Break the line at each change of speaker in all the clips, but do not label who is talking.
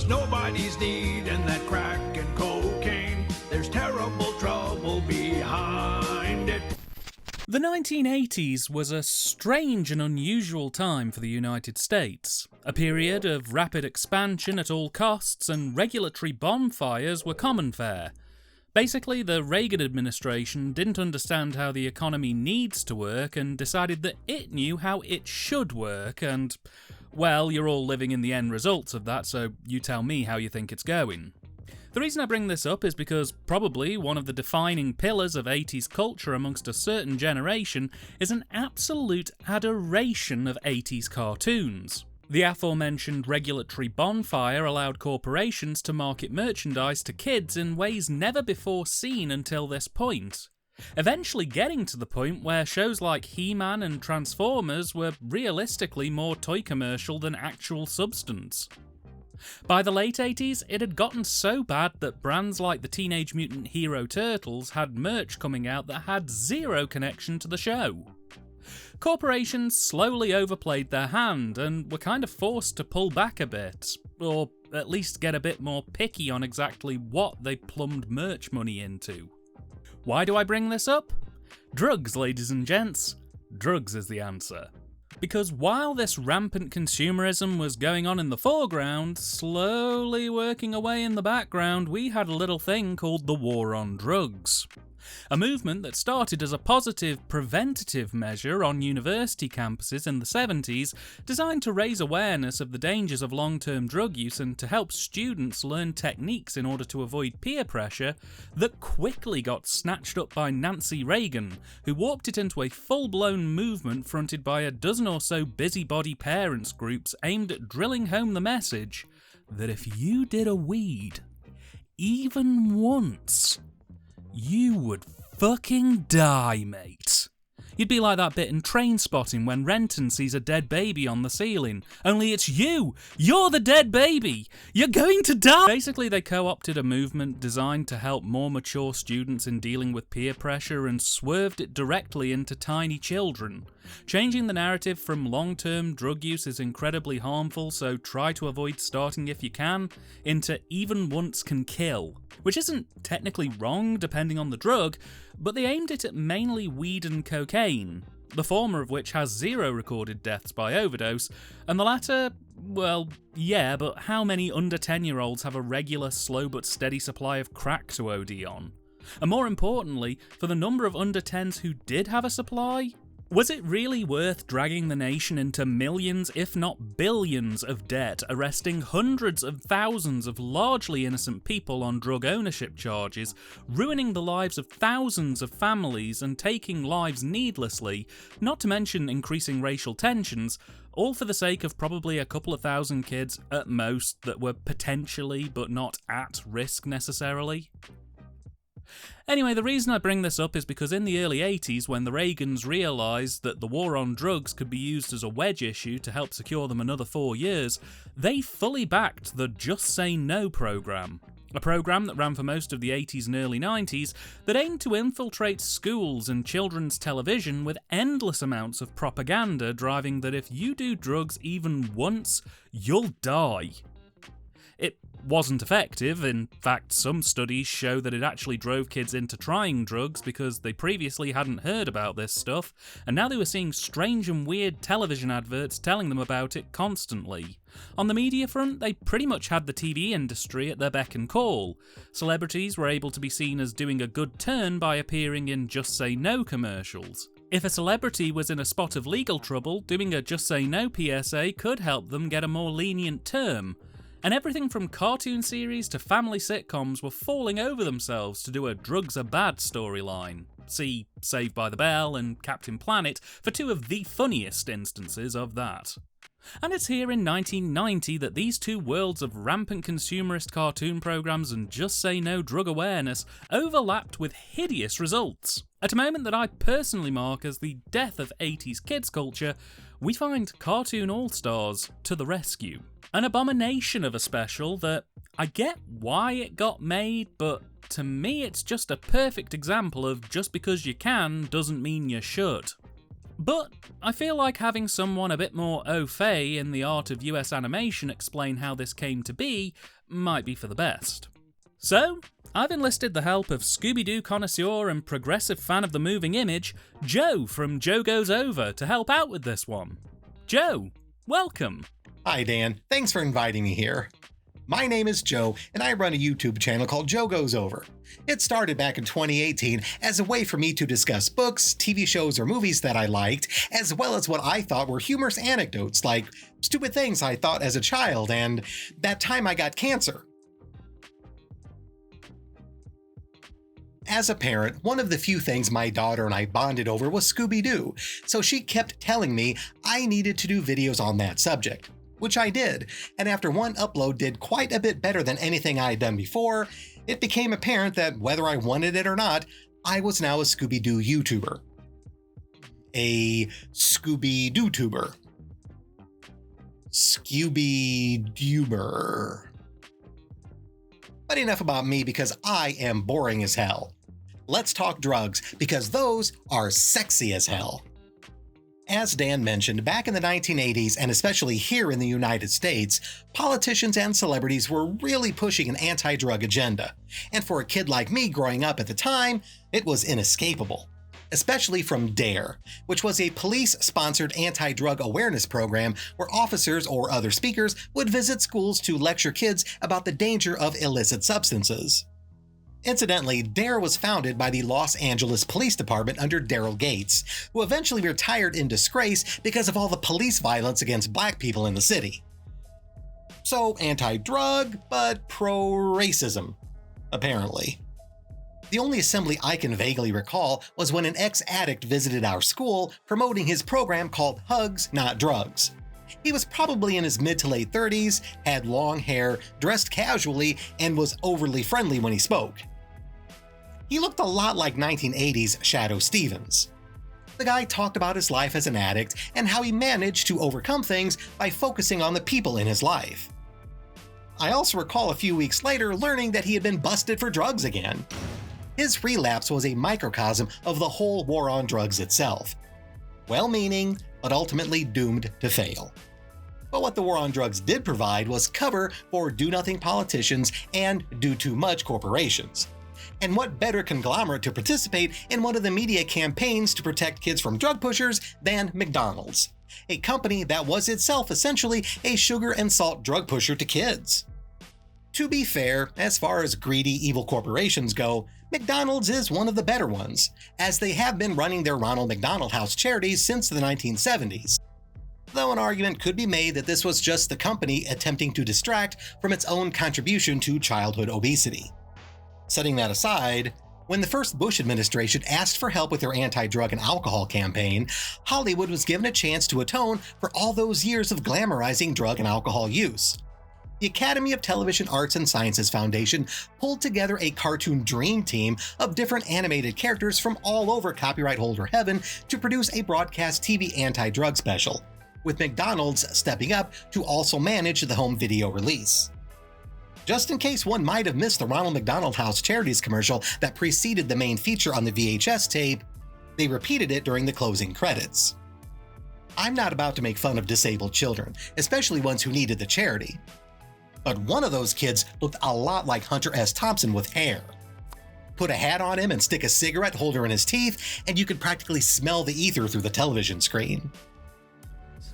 'cause nobody's needing that crack and cocaine. There's terrible trouble behind it.
The 1980s was a strange and unusual time for the United States. A period of rapid expansion at all costs, and regulatory bonfires were common fare. Basically, the Reagan administration didn't understand how the economy needs to work and decided that it knew how it should work, and, well, you're all living in the end results of that, so you tell me how you think it's going. The reason I bring this up is because probably one of the defining pillars of 80s culture amongst a certain generation is an absolute adoration of 80s cartoons. The aforementioned regulatory bonfire allowed corporations to market merchandise to kids in ways never before seen until this point, eventually getting to the point where shows like He-Man and Transformers were realistically more toy commercial than actual substance. By the late 80s, it had gotten so bad that brands like the Teenage Mutant Hero Turtles had merch coming out that had zero connection to the show. Corporations slowly overplayed their hand and were kind of forced to pull back a bit, or at least get a bit more picky on exactly what they plumbed merch money into. Why do I bring this up? Drugs, ladies and gents. Drugs is the answer. Because while this rampant consumerism was going on in the foreground, slowly working away in the background, we had a little thing called the war on drugs. A movement that started as a positive preventative measure on university campuses in the 70s, designed to raise awareness of the dangers of long-term drug use and to help students learn techniques in order to avoid peer pressure, that quickly got snatched up by Nancy Reagan, who warped it into a full-blown movement fronted by a dozen or so busybody parents groups aimed at drilling home the message that if you did a weed, even once, you would fucking die, mate. You'd be like that bit in Trainspotting when Renton sees a dead baby on the ceiling. Only it's you! You're the dead baby! You're going to die! Basically, they co-opted a movement designed to help more mature students in dealing with peer pressure and swerved it directly into tiny children, changing the narrative from long-term drug use is incredibly harmful, so try to avoid starting if you can, into even once can kill. Which isn't technically wrong depending on the drug, but they aimed it at mainly weed and cocaine, the former of which has 0 recorded deaths by overdose, and the latter, well, yeah, but how many under 10-year-olds have a regular, slow but steady supply of crack to OD on? And more importantly, for the number of under 10s who did have a supply, was it really worth dragging the nation into millions, if not billions, of debt, arresting hundreds of thousands of largely innocent people on drug ownership charges, ruining the lives of thousands of families and taking lives needlessly, not to mention increasing racial tensions, all for the sake of probably a couple of thousand kids at most that were potentially but not at risk necessarily? Anyway, the reason I bring this up is because in the early 80s, when the Reagans realised that the war on drugs could be used as a wedge issue to help secure them another 4 years, they fully backed the Just Say No programme. A programme that ran for most of the 80s and early 90s that aimed to infiltrate schools and children's television with endless amounts of propaganda driving that if you do drugs even once, you'll die. It wasn't effective. In fact, some studies show that it actually drove kids into trying drugs because they previously hadn't heard about this stuff, and now they were seeing strange and weird television adverts telling them about it constantly. On the media front, they pretty much had the TV industry at their beck and call. Celebrities were able to be seen as doing a good turn by appearing in Just Say No commercials. If a celebrity was in a spot of legal trouble, doing a Just Say No PSA could help them get a more lenient term. And everything from cartoon series to family sitcoms were falling over themselves to do a drugs are bad storyline. See Saved by the Bell and Captain Planet for 2 of the funniest instances of that. And it's here in 1990 that these 2 worlds of rampant consumerist cartoon programs and Just Say No drug awareness overlapped with hideous results. At a moment that I personally mark as the death of 80s kids culture, we find Cartoon All-Stars to the rescue. An abomination of a special that I get why it got made, but to me it's just a perfect example of just because you can doesn't mean you should. But I feel like having someone a bit more au fait in the art of US animation explain how this came to be might be for the best. So, I've enlisted the help of Scooby-Doo connoisseur and progressive fan of the moving image, Joe from Joe Goes Over, to help out with this one. Joe, welcome.
Hi Dan, thanks for inviting me here. My name is Joe, and I run a YouTube channel called Joe Goes Over. It started back in 2018 as a way for me to discuss books, TV shows, or movies that I liked, as well as what I thought were humorous anecdotes like stupid things I thought as a child and that time I got cancer. As a parent, one of the few things my daughter and I bonded over was Scooby-Doo, so she kept telling me I needed to do videos on that subject. Which I did, and after one upload did quite a bit better than anything I had done before, it became apparent that whether I wanted it or not, I was now a Scooby-Doo YouTuber. A Scooby-Doo-tuber. Scooby-Doober. But enough about me because I am boring as hell. Let's talk drugs, because those are sexy as hell. As Dan mentioned, back in the 1980s, and especially here in the United States, politicians and celebrities were really pushing an anti-drug agenda. And for a kid like me growing up at the time, it was inescapable. Especially from DARE, which was a police-sponsored anti-drug awareness program where officers or other speakers would visit schools to lecture kids about the danger of illicit substances. Incidentally, DARE was founded by the Los Angeles Police Department under Daryl Gates, who eventually retired in disgrace because of all the police violence against black people in the city. So anti-drug, but pro-racism, apparently. The only assembly I can vaguely recall was when an ex-addict visited our school promoting his program called Hugs, Not Drugs. He was probably in his mid to late 30s, had long hair, dressed casually, and was overly friendly when he spoke. He looked a lot like 1980s Shadow Stevens. The guy talked about his life as an addict and how he managed to overcome things by focusing on the people in his life. I also recall a few weeks later learning that he had been busted for drugs again. His relapse was a microcosm of the whole war on drugs itself. Well-meaning, but ultimately doomed to fail. But what the war on drugs did provide was cover for do-nothing politicians and do-too-much corporations. And what better conglomerate to participate in one of the media campaigns to protect kids from drug pushers than McDonald's, a company that was itself essentially a sugar and salt drug pusher to kids. To be fair, as far as greedy, evil corporations go, McDonald's is one of the better ones, as they have been running their Ronald McDonald House charities since the 1970s. Though an argument could be made that this was just the company attempting to distract from its own contribution to childhood obesity. Setting that aside, when the first Bush administration asked for help with their anti-drug and alcohol campaign, Hollywood was given a chance to atone for all those years of glamorizing drug and alcohol use. The Academy of Television Arts and Sciences Foundation pulled together a cartoon dream team of different animated characters from all over copyright holder heaven to produce a broadcast TV anti-drug special, with McDonald's stepping up to also manage the home video release. Just in case one might have missed the Ronald McDonald House Charities commercial that preceded the main feature on the VHS tape, they repeated it during the closing credits. I'm not about to make fun of disabled children, especially ones who needed the charity. But one of those kids looked a lot like Hunter S. Thompson with hair. Put a hat on him and stick a cigarette holder in his teeth, and you could practically smell the ether through the television screen.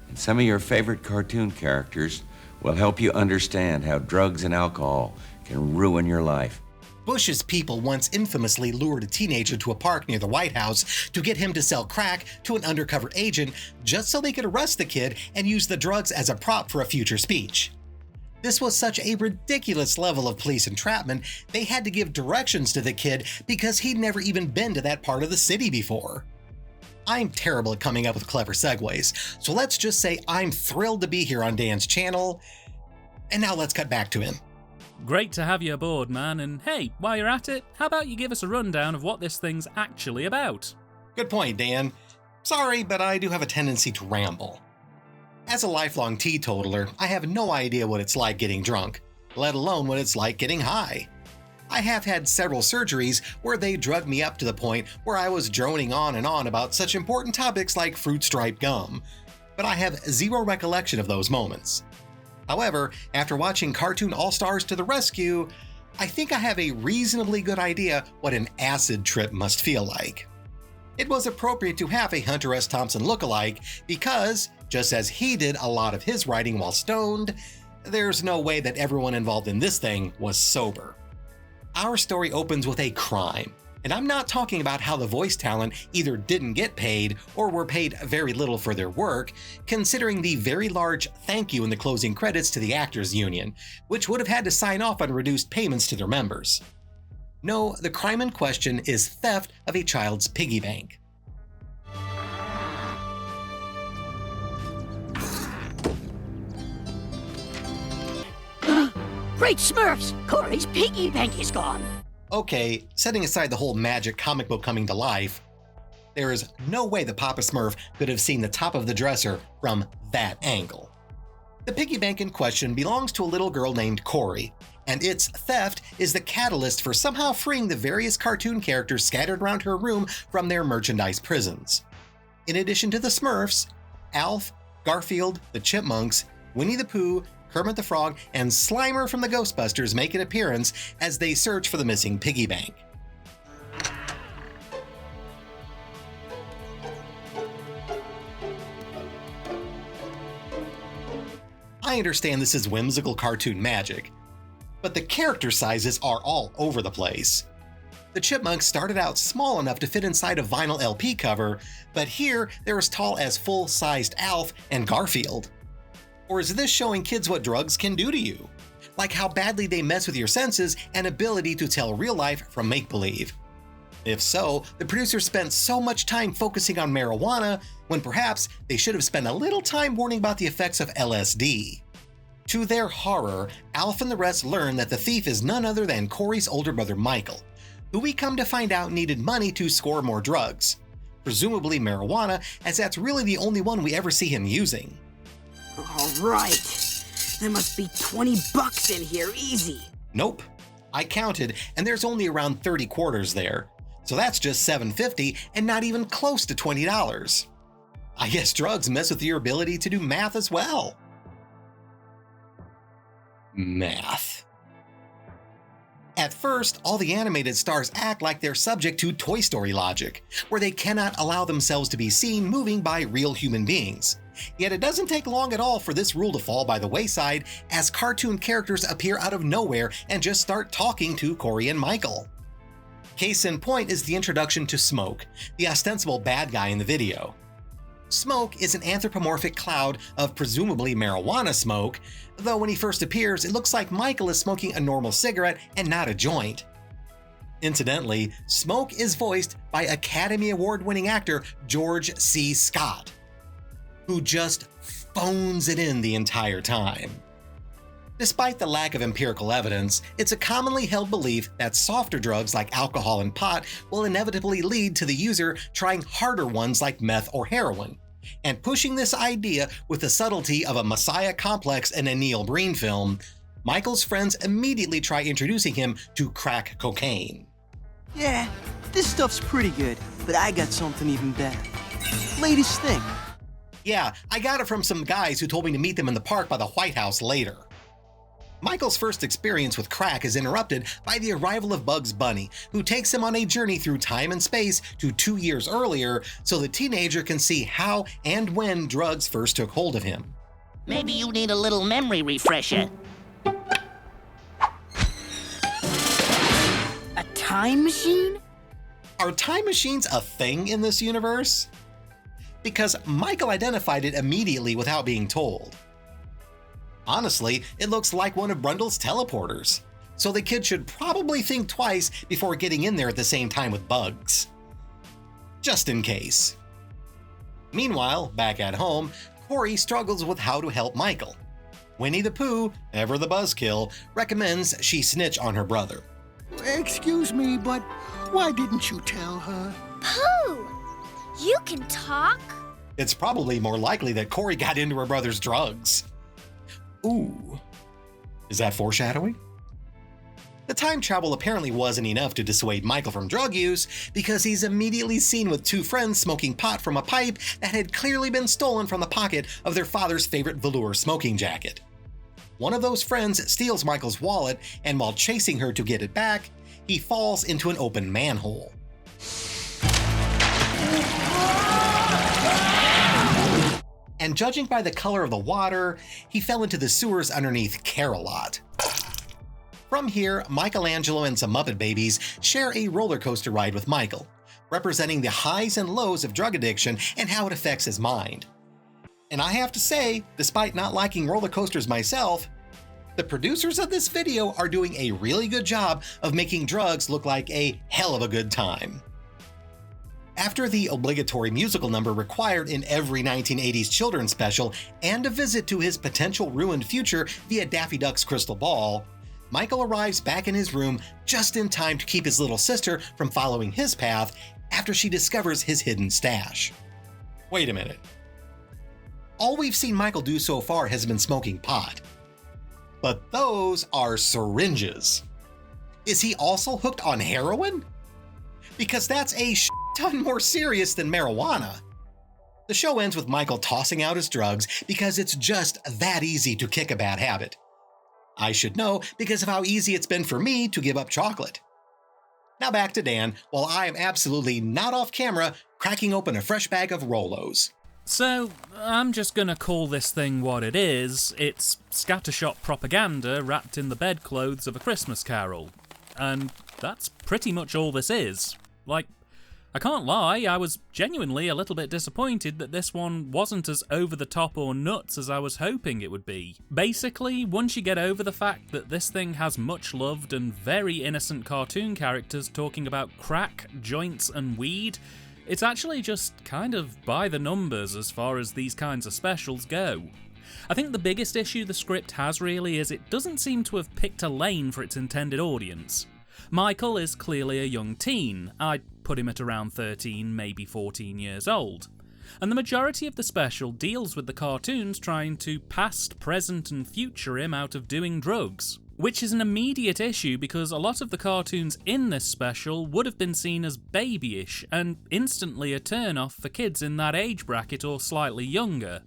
And some of your favorite cartoon characters will help you understand how drugs and alcohol can ruin your life.
Bush's people once infamously lured a teenager to a park near the White House to get him to sell crack to an undercover agent just so they could arrest the kid and use the drugs as a prop for a future speech. This was such a ridiculous level of police entrapment, they had to give directions to the kid because he'd never even been to that part of the city before. I'm terrible at coming up with clever segues, so let's just say I'm thrilled to be here on Dan's channel. And now let's cut back to him.
Great to have you aboard, man, and hey, while you're at it, how about you give us a rundown of what this thing's actually about?
Good point, Dan. Sorry, but I do have a tendency to ramble. As a lifelong teetotaler, I have no idea what it's like getting drunk, let alone what it's like getting high. I have had several surgeries where they drugged me up to the point where I was droning on and on about such important topics like fruit stripe gum, but I have zero recollection of those moments. However, after watching Cartoon All-Stars to the Rescue, I think I have a reasonably good idea what an acid trip must feel like. It was appropriate to have a Hunter S. Thompson lookalike because, just as he did a lot of his writing while stoned, there's no way that everyone involved in this thing was sober. Our story opens with a crime, and I'm not talking about how the voice talent either didn't get paid or were paid very little for their work, considering the very large thank you in the closing credits to the Actors Union, which would have had to sign off on reduced payments to their members. No, the crime in question is theft of a child's piggy bank.
Great Smurfs! Corey's piggy bank is gone!
Okay, setting aside the whole magic comic book coming to life, there is no way that Papa Smurf could have seen the top of the dresser from that angle. The piggy bank in question belongs to a little girl named Corey, and its theft is the catalyst for somehow freeing the various cartoon characters scattered around her room from their merchandise prisons. In addition to the Smurfs, Alf, Garfield, the Chipmunks, Winnie the Pooh, Kermit the Frog, and Slimer from the Ghostbusters make an appearance as they search for the missing piggy bank. I understand this is whimsical cartoon magic, but the character sizes are all over the place. The Chipmunks started out small enough to fit inside a vinyl LP cover, but here they're as tall as full-sized Alf and Garfield. Or is this showing kids what drugs can do to you? Like how badly they mess with your senses and ability to tell real life from make-believe? If so, the producers spent so much time focusing on marijuana when perhaps they should have spent a little time warning about the effects of LSD. To their horror, Alf and the rest learn that the thief is none other than Corey's older brother Michael, who we come to find out needed money to score more drugs. Presumably marijuana, as that's really the only one we ever see him using.
All right. There must be 20 bucks in here, easy.
Nope. I counted, and there's only around 30 quarters there. So that's just $7.50 and not even close to $20. I guess drugs mess with your ability to do math as well. Math. At first, all the animated stars act like they're subject to Toy Story logic, where they cannot allow themselves to be seen moving by real human beings. Yet it doesn't take long at all for this rule to fall by the wayside as cartoon characters appear out of nowhere and just start talking to Corey and Michael. Case in point is the introduction to Smoke, the ostensible bad guy in the video. Smoke is an anthropomorphic cloud of presumably marijuana smoke, though when he first appears, it looks like Michael is smoking a normal cigarette and not a joint. Incidentally, Smoke is voiced by Academy Award-winning actor George C. Scott, who just phones it in the entire time. Despite the lack of empirical evidence, it's a commonly held belief that softer drugs like alcohol and pot will inevitably lead to the user trying harder ones like meth or heroin. And pushing this idea with the subtlety of a Messiah complex in a Neil Breen film, Michael's friends immediately try introducing him to crack cocaine.
Yeah, this stuff's pretty good, but I got something even better. Latest thing.
Yeah, I got it from some guys who told me to meet them in the park by the White House later. Michael's first experience with crack is interrupted by the arrival of Bugs Bunny, who takes him on a journey through time and space to 2 years earlier so the teenager can see how and when drugs first took hold of him.
Maybe you need a little memory refresher.
A time machine?
Are time machines a thing in this universe? Because Michael identified it immediately without being told. Honestly, it looks like one of Brundle's teleporters, so the kid should probably think twice before getting in there at the same time with Bugs. Just in case. Meanwhile, back at home, Corey struggles with how to help Michael. Winnie the Pooh, ever the buzzkill, recommends she snitch on her brother.
Excuse me, but why didn't you tell her?
Pooh! You can talk?
It's probably more likely that Corey got into her brother's drugs. Ooh. Is that foreshadowing? The time travel apparently wasn't enough to dissuade Michael from drug use, because he's immediately seen with two friends smoking pot from a pipe that had clearly been stolen from the pocket of their father's favorite velour smoking jacket. One of those friends steals Michael's wallet, and while chasing her to get it back, he falls into an open manhole. And judging by the color of the water, he fell into the sewers underneath Care-a-Lot. From here, Michelangelo and some Muppet babies share a roller coaster ride with Michael, representing the highs and lows of drug addiction and how it affects his mind. And I have to say, despite not liking roller coasters myself, the producers of this video are doing a really good job of making drugs look like a hell of a good time. After the obligatory musical number required in every 1980s children's special and a visit to his potential ruined future via Daffy Duck's crystal ball, Michael arrives back in his room just in time to keep his little sister from following his path after she discovers his hidden stash. Wait a minute. All we've seen Michael do so far has been smoking pot. But those are syringes. Is he also hooked on heroin? Because that's a ton more serious than marijuana. The show ends with Michael tossing out his drugs because it's just that easy to kick a bad habit. I should know because of how easy it's been for me to give up chocolate. Now back to Dan, while I am absolutely not off camera cracking open a fresh bag of Rolos.
So, I'm just gonna call this thing what it is. It's scattershot propaganda wrapped in the bedclothes of A Christmas Carol. And that's pretty much all this is. Like, I can't lie, I was genuinely a little bit disappointed that this one wasn't as over the top or nuts as I was hoping it would be. Basically, once you get over the fact that this thing has much loved and very innocent cartoon characters talking about crack, joints and weed, it's actually just kind of by the numbers as far as these kinds of specials go. I think the biggest issue the script has really is it doesn't seem to have picked a lane for its intended audience. Michael is clearly a young teen. I'd put him at around 13, maybe 14 years old. And the majority of the special deals with the cartoons trying to past, present and future him out of doing drugs. Which is an immediate issue because a lot of the cartoons in this special would have been seen as babyish and instantly a turn-off for kids in that age bracket or slightly younger.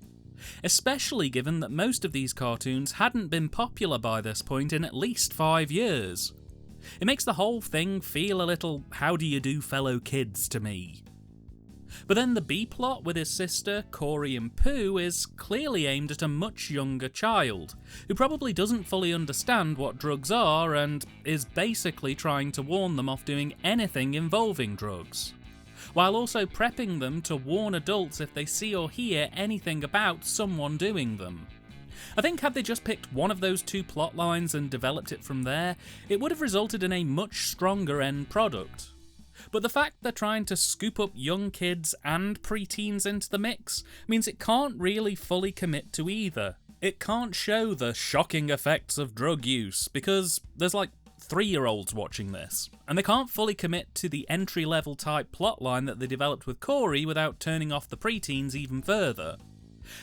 Especially given that most of these cartoons hadn't been popular by this point in at least 5 years. It makes the whole thing feel a little how do you do fellow kids to me. But then the B-plot with his sister, Corey and Pooh is clearly aimed at a much younger child, who probably doesn't fully understand what drugs are and is basically trying to warn them off doing anything involving drugs, while also prepping them to warn adults if they see or hear anything about someone doing them. I think had they just picked one of those two plot lines and developed it from there, it would have resulted in a much stronger end product. But the fact they're trying to scoop up young kids and preteens into the mix means it can't really fully commit to either. It can't show the shocking effects of drug use because there's like 3-year-olds watching this, and they can't fully commit to the entry-level type plotline that they developed with Corey without turning off the preteens even further.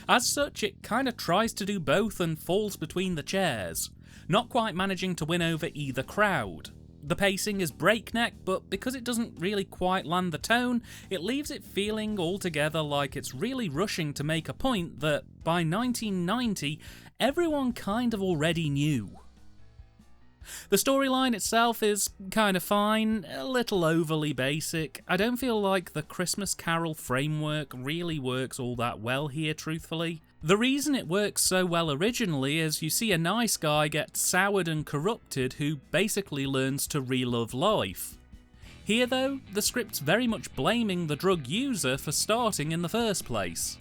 As such, it kinda tries to do both and falls between the chairs, not quite managing to win over either crowd. The pacing is breakneck, but because it doesn't really quite land the tone, it leaves it feeling altogether like it's really rushing to make a point that, by 1990, everyone kind of already knew. The storyline itself is kind of fine, a little overly basic. I don't feel like the Christmas Carol framework really works all that well here, truthfully. The reason it works so well originally is you see a nice guy get soured and corrupted who basically learns to re-love life. Here though, the script's very much blaming the drug user for starting in the first place.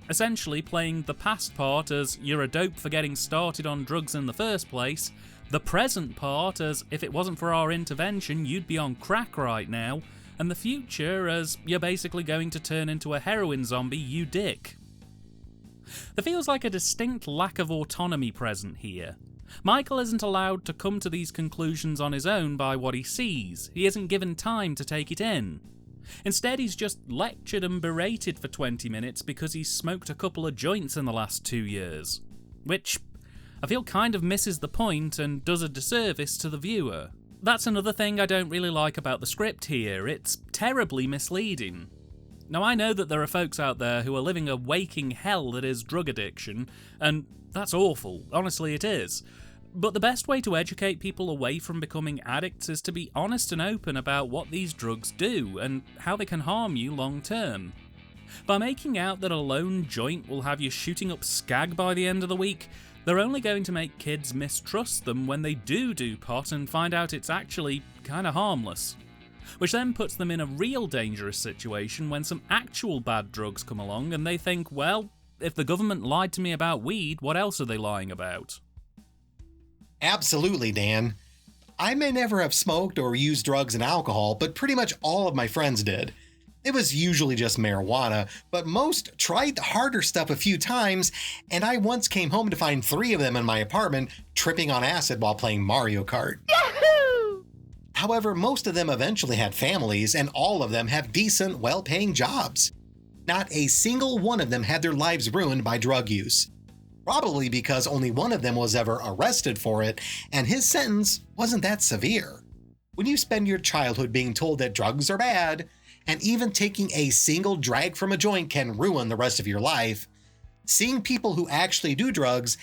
Essentially playing the past part as you're a dope for getting started on drugs in the first place, the present part as if it wasn't for our intervention you'd be on crack right now, and the future as you're basically going to turn into a heroin zombie, you dick. There feels like a distinct lack of autonomy present here. Michael isn't allowed to come to these conclusions on his own by what he sees, he isn't given time to take it in. Instead, he's just lectured and berated for 20 minutes because he's smoked a couple of joints in the last 2 years. Which I feel kind of misses the point and does a disservice to the viewer. That's another thing I don't really like about the script here. It's terribly misleading. Now, I know that there are folks out there who are living a waking hell that is drug addiction, and that's awful. Honestly, it is. But the best way to educate people away from becoming addicts is to be honest and open about what these drugs do and how they can harm you long term. By making out that a lone joint will have you shooting up skag by the end of the week, they're only going to make kids mistrust them when they do pot and find out it's actually kinda harmless. Which then puts them in a real dangerous situation when some actual bad drugs come along and they think, well, if the government lied to me about weed, what else are they lying about?
Absolutely, Dan. I may never have smoked or used drugs and alcohol, but pretty much all of my friends did. It was usually just marijuana, but most tried the harder stuff a few times, and I once came home to find 3 of them in my apartment tripping on acid while playing Mario Kart.
Yahoo!
However, most of them eventually had families, and all of them have decent, well-paying jobs. Not a single one of them had their lives ruined by drug use. Probably because only one of them was ever arrested for it, and his sentence wasn't that severe. When you spend your childhood being told that drugs are bad, and even taking a single drag from a joint can ruin the rest of your life, seeing people who actually do drugs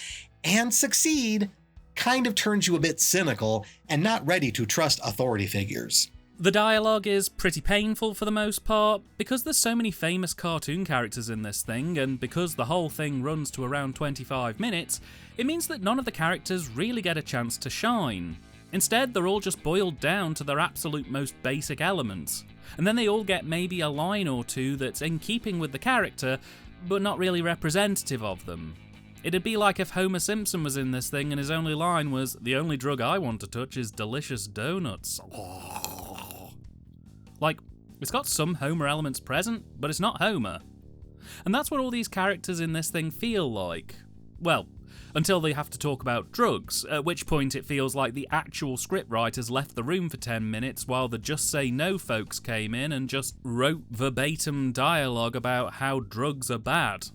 and succeed kind of turns you a bit cynical and not ready to trust authority figures.
The dialogue is pretty painful for the most part, because there's so many famous cartoon characters in this thing, and because the whole thing runs to around 25 minutes, it means that none of the characters really get a chance to shine. Instead, they're all just boiled down to their absolute most basic elements, and then they all get maybe a line or two that's in keeping with the character, but not really representative of them. It'd be like if Homer Simpson was in this thing and his only line was, "The only drug I want to touch is delicious donuts." Like, it's got some Homer elements present, but it's not Homer. And that's what all these characters in this thing feel like. Well, until they have to talk about drugs, at which point it feels like the actual scriptwriters left the room for 10 minutes while the Just Say No folks came in and just wrote verbatim dialogue about how drugs are bad.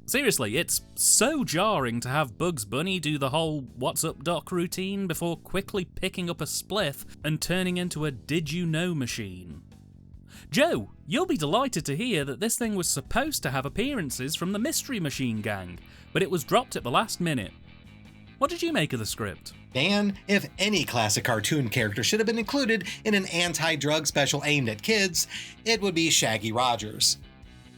Seriously, it's so jarring to have Bugs Bunny do the whole "What's up, Doc" routine before quickly picking up a spliff and turning into a "Did you know" machine. Joe, you'll be delighted to hear that this thing was supposed to have appearances from the Mystery Machine Gang, but it was dropped at the last minute. What did you make of the script?
Dan, if any classic cartoon character should have been included in an anti-drug special aimed at kids, it would be Shaggy Rogers.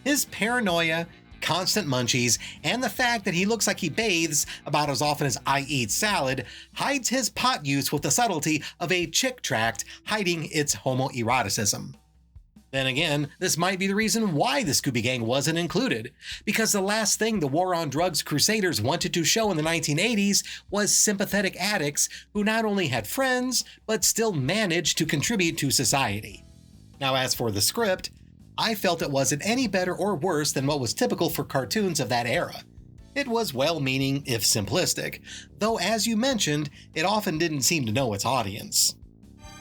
His paranoia, constant munchies, and the fact that he looks like he bathes about as often as I eat salad hides his pot use with the subtlety of a chick tract hiding its homoeroticism. Then again, this might be the reason why the Scooby Gang wasn't included, because the last thing the War on Drugs crusaders wanted to show in the 1980s was sympathetic addicts who not only had friends, but still managed to contribute to society. Now, as for the script, I felt it wasn't any better or worse than what was typical for cartoons of that era. It was well-meaning, if simplistic, though as you mentioned, it often didn't seem to know its audience.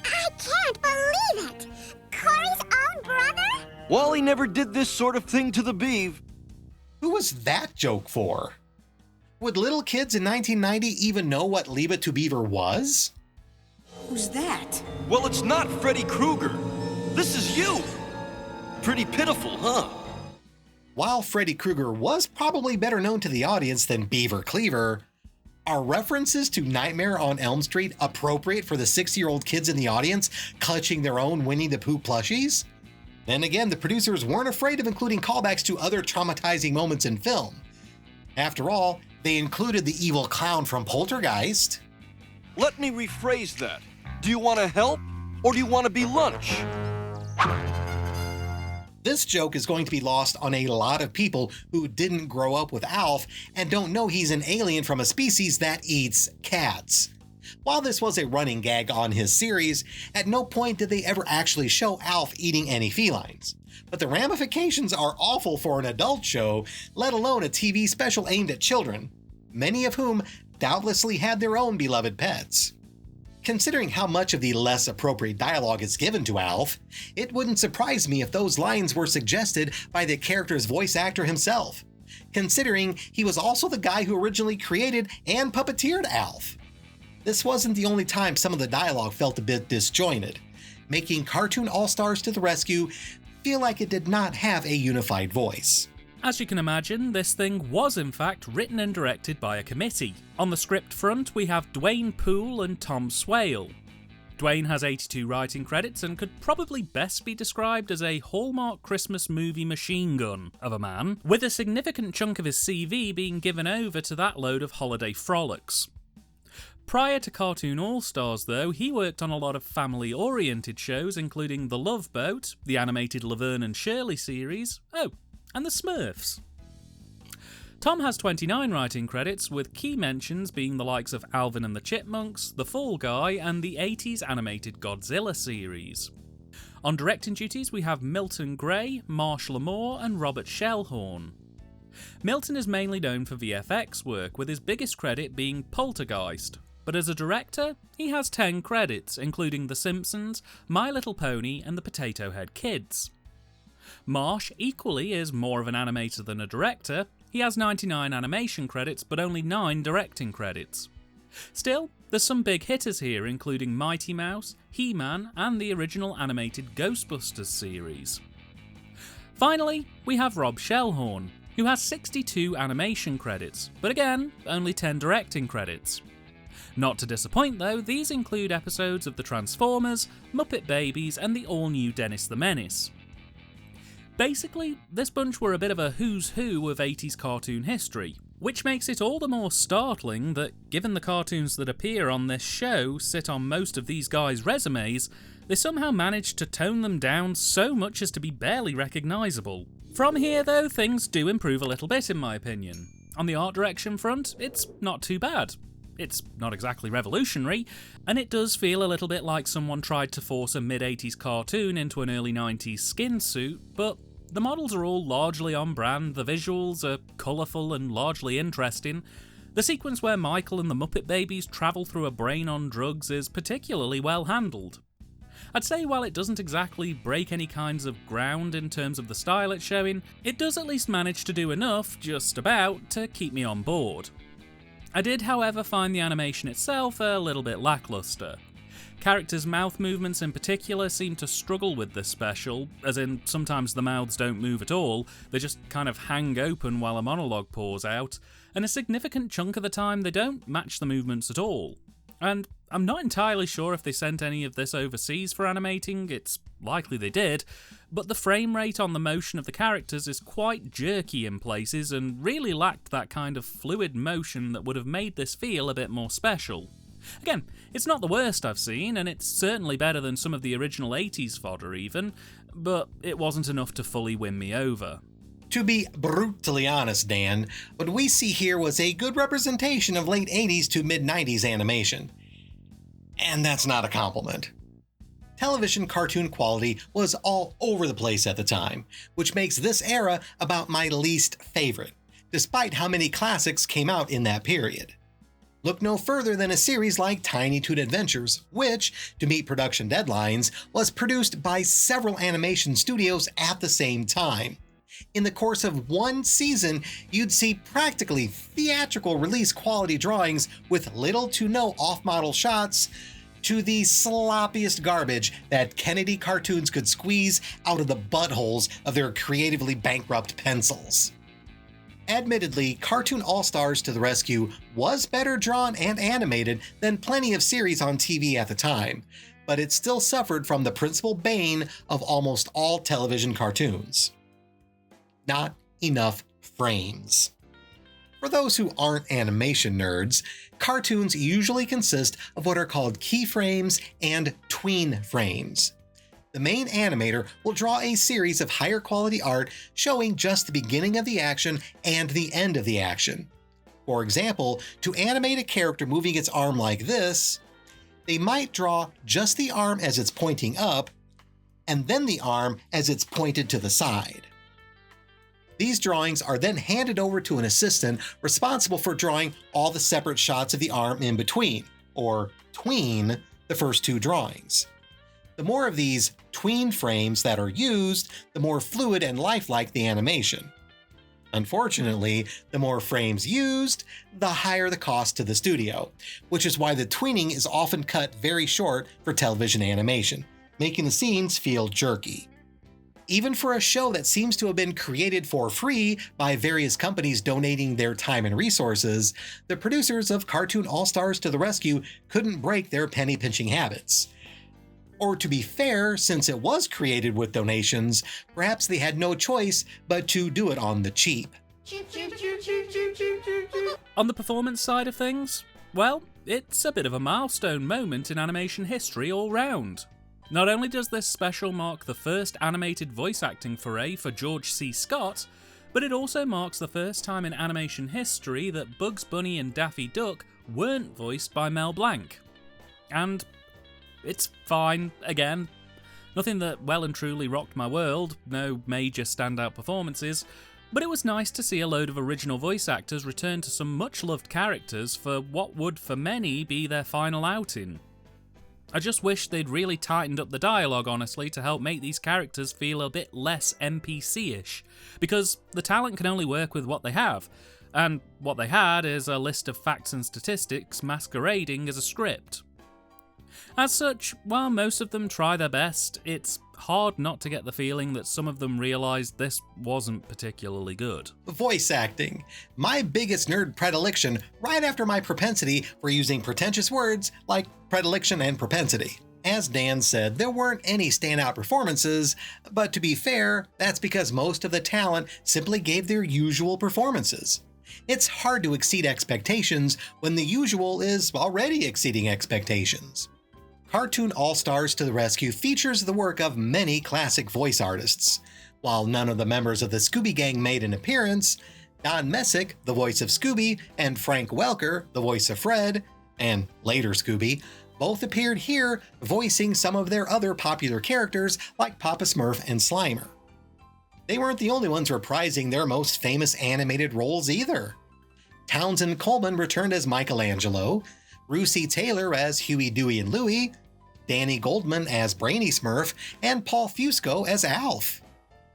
I can't believe it! Corey's own brother?
Wally never did this sort of thing to the beef.
Who was that joke for? Would little kids in 1990 even know what Leave It to Beaver was?
Who's that?
Well, it's not Freddy Krueger. This is you. Pretty pitiful, huh?
While Freddy Krueger was probably better known to the audience than Beaver Cleaver, are references to Nightmare on Elm Street appropriate for the 6-year-old kids in the audience clutching their own Winnie the Pooh plushies? Then again, the producers weren't afraid of including callbacks to other traumatizing moments in film. After all, they included the evil clown from Poltergeist.
Let me rephrase that. Do you want to help, or do you want to be lunch?
This joke is going to be lost on a lot of people who didn't grow up with Alf and don't know he's an alien from a species that eats cats. While this was a running gag on his series, at no point did they ever actually show Alf eating any felines. But the ramifications are awful for an adult show, let alone a TV special aimed at children, many of whom doubtlessly had their own beloved pets. Considering how much of the less appropriate dialogue is given to Alf, it wouldn't surprise me if those lines were suggested by the character's voice actor himself, considering he was also the guy who originally created and puppeteered Alf. This wasn't the only time some of the dialogue felt a bit disjointed, making Cartoon All-Stars to the Rescue feel like it did not have a unified voice.
As you can imagine, this thing was in fact written and directed by a committee. On the script front, we have Dwayne Poole and Tom Swale. Dwayne has 82 writing credits and could probably best be described as a Hallmark Christmas movie machine gun of a man, with a significant chunk of his CV being given over to that load of holiday frolics. Prior to Cartoon All-Stars though, he worked on a lot of family-oriented shows including The Love Boat, the animated Laverne and Shirley series, and the Smurfs. Tom has 29 writing credits, with key mentions being the likes of Alvin and the Chipmunks, The Fall Guy, and the 80s animated Godzilla series. On directing duties we have Milton Gray, Marshall Moore, and Robert Shellhorn. Milton is mainly known for VFX work, with his biggest credit being Poltergeist, but as a director, he has 10 credits, including The Simpsons, My Little Pony, and The Potato Head Kids. Marsh equally is more of an animator than a director. He has 99 animation credits, but only 9 directing credits. Still, there's some big hitters here, including Mighty Mouse, He-Man, and the original animated Ghostbusters series. Finally, we have Rob Shellhorn, who has 62 animation credits, but again, only 10 directing credits. Not to disappoint though, these include episodes of The Transformers, Muppet Babies, and the all-new Dennis the Menace. Basically, this bunch were a bit of a who's who of 80s cartoon history, which makes it all the more startling that, given the cartoons that appear on this show sit on most of these guys' resumes, they somehow managed to tone them down so much as to be barely recognisable. From here though, things do improve a little bit in my opinion. On the art direction front, it's not too bad. It's not exactly revolutionary, and it does feel a little bit like someone tried to force a mid-80s cartoon into an early 90s skin suit, but the models are all largely on brand, the visuals are colourful and largely interesting. The sequence where Michael and the Muppet Babies travel through a brain on drugs is particularly well handled. I'd say while it doesn't exactly break any kinds of ground in terms of the style it's showing, it does at least manage to do enough, just about, to keep me on board. I did, however, find the animation itself a little bit lackluster. Characters' mouth movements in particular seem to struggle with this special, as in sometimes the mouths don't move at all, they just kind of hang open while a monologue pours out, and a significant chunk of the time they don't match the movements at all. And I'm not entirely sure if they sent any of this overseas for animating, it's likely they did, but the frame rate on the motion of the characters is quite jerky in places and really lacked that kind of fluid motion that would have made this feel a bit more special. Again, it's not the worst I've seen, and it's certainly better than some of the original 80s fodder even, but it wasn't enough to fully win me over.
To be brutally honest, Dan, what we see here was a good representation of late 80s to mid 90s animation. And that's not a compliment. Television cartoon quality was all over the place at the time, which makes this era about my least favorite, despite how many classics came out in that period. Look no further than a series like Tiny Toon Adventures, which, to meet production deadlines, was produced by several animation studios at the same time. In the course of one season, you'd see practically theatrical release quality drawings with little to no off-model shots, to the sloppiest garbage that Kennedy cartoons could squeeze out of the buttholes of their creatively bankrupt pencils. Admittedly, Cartoon All-Stars to the Rescue was better drawn and animated than plenty of series on TV at the time, but it still suffered from the principal bane of almost all television cartoons: not enough frames. For those who aren't animation nerds, cartoons usually consist of what are called keyframes and tween frames. The main animator will draw a series of higher quality art showing just the beginning of the action and the end of the action. For example, to animate a character moving its arm like this, they might draw just the arm as it's pointing up, and then the arm as it's pointed to the side. These drawings are then handed over to an assistant responsible for drawing all the separate shots of the arm in between, or tween, the first two drawings. The more of these tween frames that are used, the more fluid and lifelike the animation. Unfortunately, the more frames used, the higher the cost to the studio, which is why the tweening is often cut very short for television animation, making the scenes feel jerky. Even for a show that seems to have been created for free by various companies donating their time and resources, the producers of Cartoon All-Stars to the Rescue couldn't break their penny-pinching habits. Or to be fair, since it was created with donations, perhaps they had no choice but to do it on the cheap.
On the performance side of things, well, it's a bit of a milestone moment in animation history all round. Not only does this special mark the first animated voice acting foray for George C. Scott, but it also marks the first time in animation history that Bugs Bunny and Daffy Duck weren't voiced by Mel Blanc. And it's fine, again. Nothing that well and truly rocked my world, no major standout performances, but it was nice to see a load of original voice actors return to some much-loved characters for what would for many be their final outing. I just wish they'd really tightened up the dialogue, honestly, to help make these characters feel a bit less NPC-ish, because the talent can only work with what they have, and what they had is a list of facts and statistics masquerading as a script. As such, while most of them try their best, it's hard not to get the feeling that some of them realised this wasn't particularly good.
Voice acting. My biggest nerd predilection right after my propensity for using pretentious words like predilection and propensity. As Dan said, there weren't any standout performances, but to be fair, that's because most of the talent simply gave their usual performances. It's hard to exceed expectations when the usual is already exceeding expectations. Cartoon All-Stars to the Rescue features the work of many classic voice artists. While none of the members of the Scooby Gang made an appearance, Don Messick, the voice of Scooby, and Frank Welker, the voice of Fred, and later Scooby, both appeared here voicing some of their other popular characters like Papa Smurf and Slimer. They weren't the only ones reprising their most famous animated roles either. Townsend Coleman returned as Michelangelo, Russi Taylor as Huey, Dewey, and Louie, Danny Goldman as Brainy Smurf, and Paul Fusco as Alf.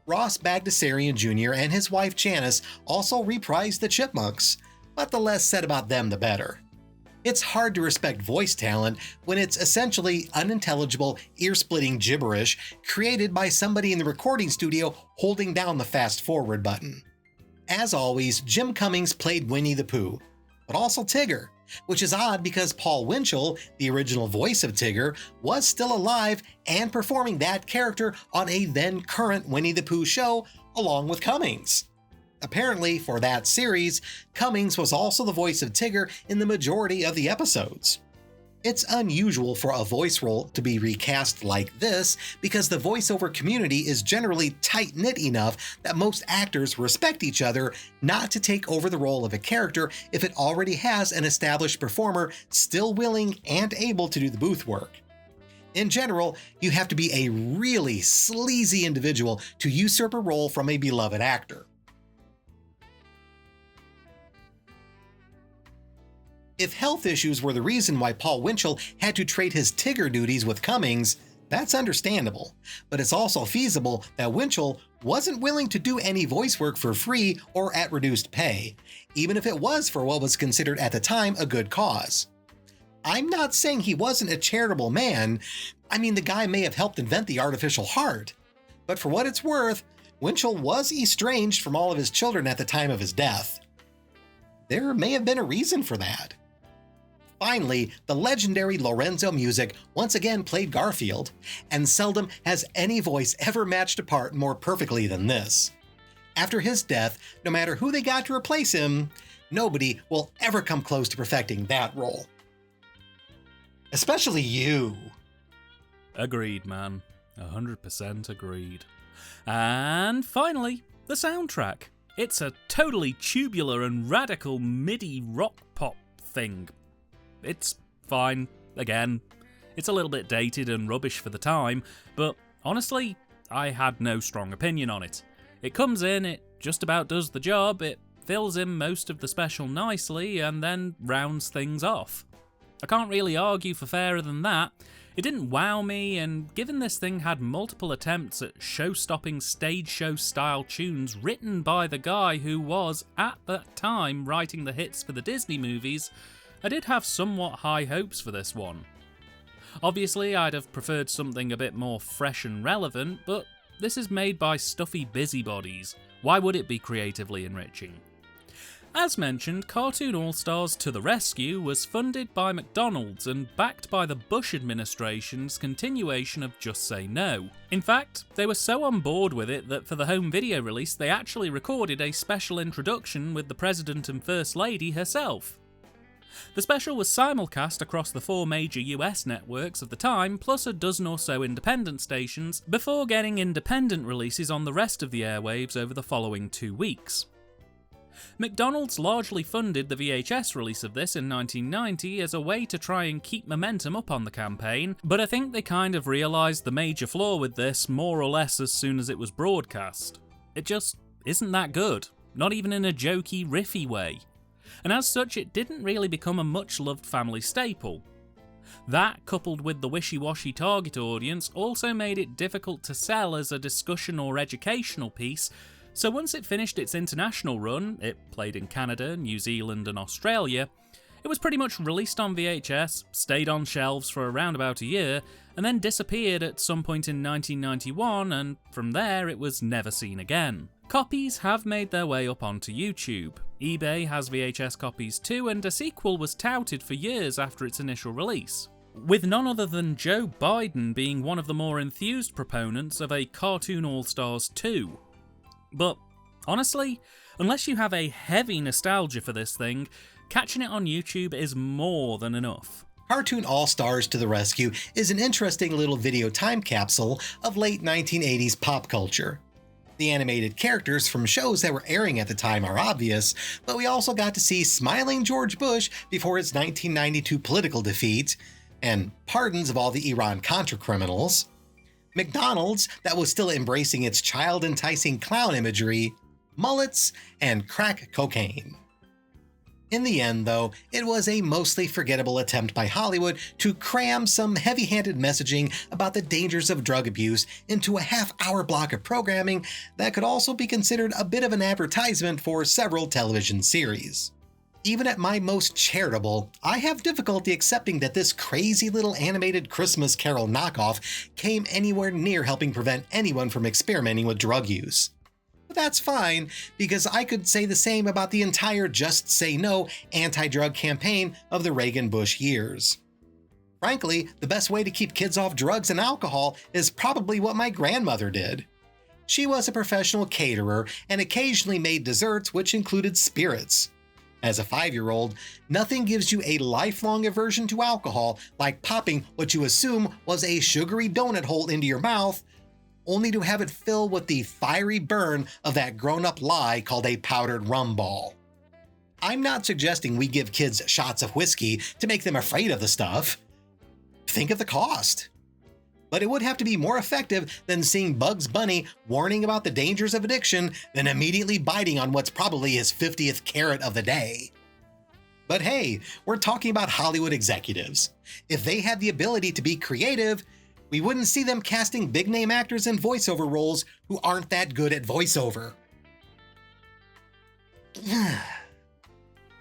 Ross Bagdasarian Jr. and his wife Janice also reprised the Chipmunks, but the less said about them the better. It's hard to respect voice talent when it's essentially unintelligible, ear-splitting gibberish created by somebody in the recording studio holding down the fast-forward button. As always, Jim Cummings played Winnie the Pooh, but also Tigger, which is odd because Paul Winchell, the original voice of Tigger, was still alive and performing that character on a then-current Winnie the Pooh show along with Cummings. Apparently, for that series, Cummings was also the voice of Tigger in the majority of the episodes. It's unusual for a voice role to be recast like this because the voiceover community is generally tight-knit enough that most actors respect each other not to take over the role of a character if it already has an established performer still willing and able to do the booth work. In general, you have to be a really sleazy individual to usurp a role from a beloved actor. If health issues were the reason why Paul Winchell had to trade his Tigger duties with Cummings, that's understandable, but it's also feasible that Winchell wasn't willing to do any voice work for free or at reduced pay, even if it was for what was considered at the time a good cause. I'm not saying he wasn't a charitable man. I mean, the guy may have helped invent the artificial heart, but for what it's worth, Winchell was estranged from all of his children at the time of his death. There may have been a reason for that. Finally, the legendary Lorenzo Music once again played Garfield, and seldom has any voice ever matched a part more perfectly than this. After his death, no matter who they got to replace him, nobody will ever come close to perfecting that role. Especially you.
Agreed, man. 100% agreed. And finally, the soundtrack. It's a totally tubular and radical MIDI rock pop thing. It's fine, again. It's a little bit dated and rubbish for the time, but honestly, I had no strong opinion on it. It comes in, it just about does the job, it fills in most of the special nicely, and then rounds things off. I can't really argue for fairer than that. It didn't wow me, and given this thing had multiple attempts at show-stopping stage show-style tunes written by the guy who was, at that time, writing the hits for the Disney movies, I did have somewhat high hopes for this one. Obviously, I'd have preferred something a bit more fresh and relevant, but this is made by stuffy busybodies. Why would it be creatively enriching? As mentioned, Cartoon All-Stars to the Rescue was funded by McDonald's and backed by the Bush administration's continuation of Just Say No. In fact, they were so on board with it that for the home video release they actually recorded a special introduction with the President and First Lady herself. The special was simulcast across the 4 major US networks of the time, plus a dozen or so independent stations, before getting independent releases on the rest of the airwaves over the following 2 weeks. McDonald's largely funded the VHS release of this in 1990 as a way to try and keep momentum up on the campaign, but I think they kind of realised the major flaw with this more or less as soon as it was broadcast. It just isn't that good, not even in a jokey, riffy way. And as such, it didn't really become a much-loved family staple. That, coupled with the wishy-washy target audience, also made it difficult to sell as a discussion or educational piece, so once it finished its international run, it played in Canada, New Zealand and Australia, it was pretty much released on VHS, stayed on shelves for around about a year, and then disappeared at some point in 1991, and from there it was never seen again. Copies have made their way up onto YouTube. eBay has VHS copies too, and a sequel was touted for years after its initial release, with none other than Joe Biden being one of the more enthused proponents of a Cartoon All-Stars 2. But honestly, unless you have a heavy nostalgia for this thing, catching it on YouTube is more than enough.
Cartoon All-Stars to the Rescue is an interesting little video time capsule of late 1980s pop culture. The animated characters from shows that were airing at the time are obvious, but we also got to see smiling George Bush before his 1992 political defeat, and pardons of all the Iran-Contra criminals, McDonald's that was still embracing its child-enticing clown imagery, mullets, and crack cocaine. In the end, though, it was a mostly forgettable attempt by Hollywood to cram some heavy-handed messaging about the dangers of drug abuse into a half-hour block of programming that could also be considered a bit of an advertisement for several television series. Even at my most charitable, I have difficulty accepting that this crazy little animated Christmas Carol knockoff came anywhere near helping prevent anyone from experimenting with drug use. But that's fine, because I could say the same about the entire Just Say No anti-drug campaign of the Reagan-Bush years. Frankly, the best way to keep kids off drugs and alcohol is probably what my grandmother did. She was a professional caterer and occasionally made desserts which included spirits. As a 5-year-old, nothing gives you a lifelong aversion to alcohol like popping what you assume was a sugary donut hole into your mouth, only to have it fill with the fiery burn of that grown-up lie called a powdered rum ball. I'm not suggesting we give kids shots of whiskey to make them afraid of the stuff. Think of the cost. But it would have to be more effective than seeing Bugs Bunny warning about the dangers of addiction, then immediately biting on what's probably his 50th carrot of the day. But hey, we're talking about Hollywood executives. If they had the ability to be creative, we wouldn't see them casting big-name actors in voiceover roles who aren't that good at voiceover.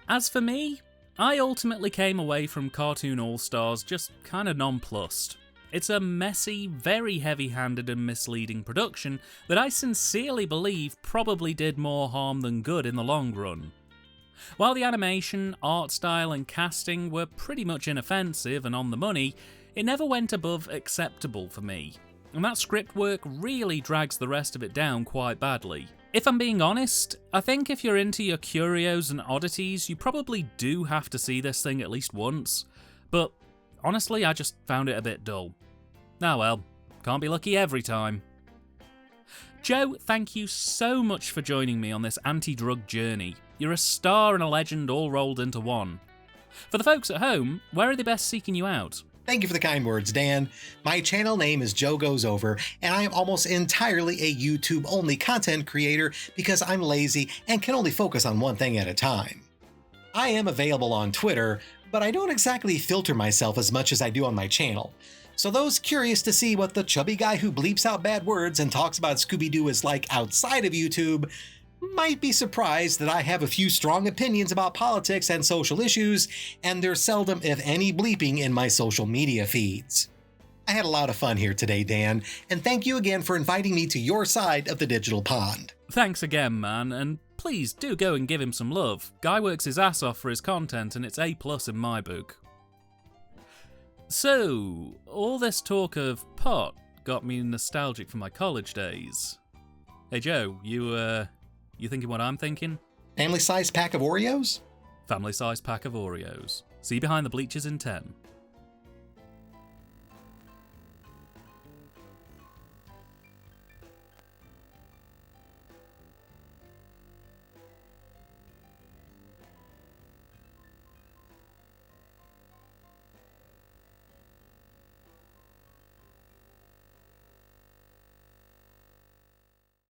As for me, I ultimately came away from Cartoon All-Stars just kinda nonplussed. It's a messy, very heavy-handed and misleading production that I sincerely believe probably did more harm than good in the long run. While the animation, art style and casting were pretty much inoffensive and on the money, it never went above acceptable for me, and that script work really drags the rest of it down quite badly. If I'm being honest, I think if you're into your curios and oddities, you probably do have to see this thing at least once, but honestly, I just found it a bit dull. Ah well, can't be lucky every time. Joe, thank you so much for joining me on this anti-drug journey. You're a star and a legend all rolled into one. For the folks at home, where are they best seeking you out?
Thank you for the kind words, Dan. My channel name is Joe Goes Over, and I am almost entirely a YouTube-only content creator because I'm lazy and can only focus on one thing at a time. I am available on Twitter, but I don't exactly filter myself as much as I do on my channel. So those curious to see what the chubby guy who bleeps out bad words and talks about Scooby-Doo is like outside of YouTube might be surprised that I have a few strong opinions about politics and social issues, and there's seldom, if any, bleeping in my social media feeds. I had a lot of fun here today, Dan, and thank you again for inviting me to your side of the digital pond.
Thanks again, man, and please do go and give him some love. Guy works his ass off for his content, and it's A+ in my book. So, all this talk of pot got me nostalgic for my college days. Hey Joe, you thinking what I'm thinking?
Family-sized pack of Oreos?
Family-sized pack of Oreos. See you behind the bleachers in 10.